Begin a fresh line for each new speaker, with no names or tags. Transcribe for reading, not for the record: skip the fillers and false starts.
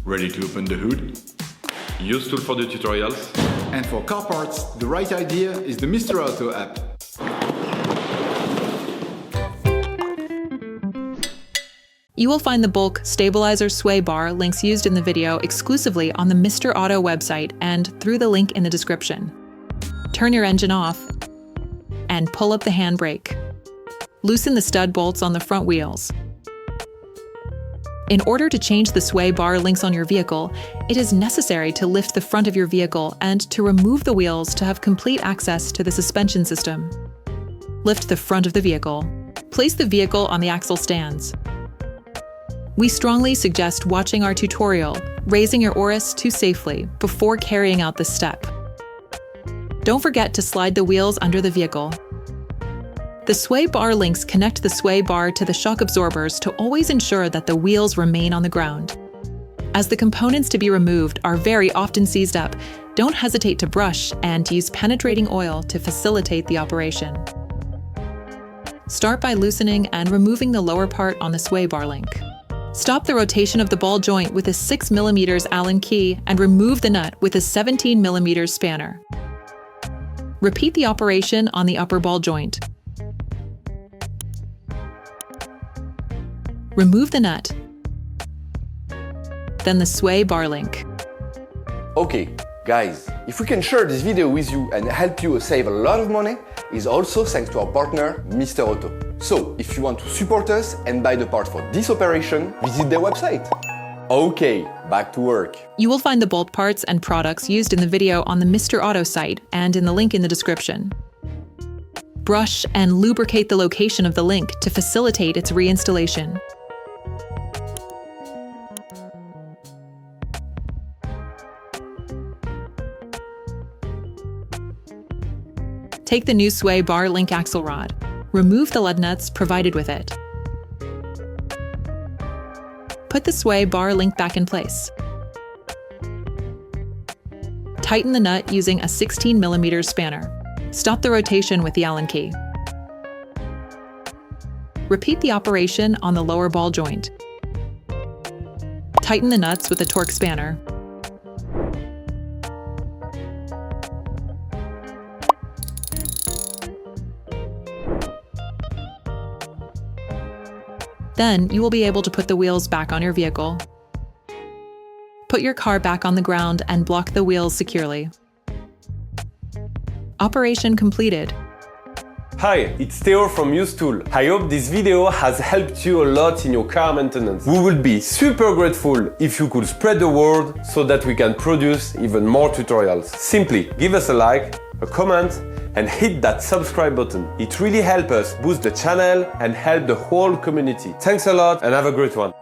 Ready to open the hood? Usetool for the tutorials.
And for car parts, the right idea is the Mr. Auto app.
You will find the bulk stabilizer sway bar links used in the video exclusively on the Mr. Auto website and through the link in the description. Turn your engine off and pull up the handbrake. Loosen the stud bolts on the front wheels. In order to change the sway bar links on your vehicle, it is necessary to lift the front of your vehicle and to remove the wheels to have complete access to the suspension system. Lift the front of the vehicle. Place the vehicle on the axle stands. We strongly suggest watching our tutorial, raising your Auris to safely, before carrying out this step. Don't forget to slide the wheels under the vehicle. The sway bar links connect the sway bar to the shock absorbers to always ensure that the wheels remain on the ground. As the components to be removed are very often seized up, don't hesitate to brush and use penetrating oil to facilitate the operation. Start by loosening and removing the lower part on the sway bar link. Stop the rotation of the ball joint with a 6 mm Allen key and remove the nut with a 17 mm spanner. Repeat the operation on the upper ball joint. Remove the nut, then the sway bar link.
Okay, guys, if we can share this video with you and help you save a lot of money, is also thanks to our partner, Mr. Auto. So, if you want to support us and buy the part for this operation, visit their website. Okay, back to work.
You will find the bolt parts and products used in the video on the Mr. Auto site and in the link in the description. Brush and lubricate the location of the link to facilitate its reinstallation. Take the new sway bar link axle rod. Remove the lug nuts provided with it. Put the sway bar link back in place. Tighten the nut using a 16 mm spanner. Stop the rotation with the Allen key. Repeat the operation on the lower ball joint. Tighten the nuts with a torque spanner. Then you will be able to put the wheels back on your vehicle. Put your car back on the ground and block the wheels securely. Operation completed.
Hi, it's Theo from Usetool. I hope this video has helped you a lot in your car maintenance. We would be super grateful if you could spread the word so that we can produce even more tutorials. Simply give us a like, a comment, and hit that subscribe button. It really helps us boost the channel and help the whole community. Thanks a lot and have a great one.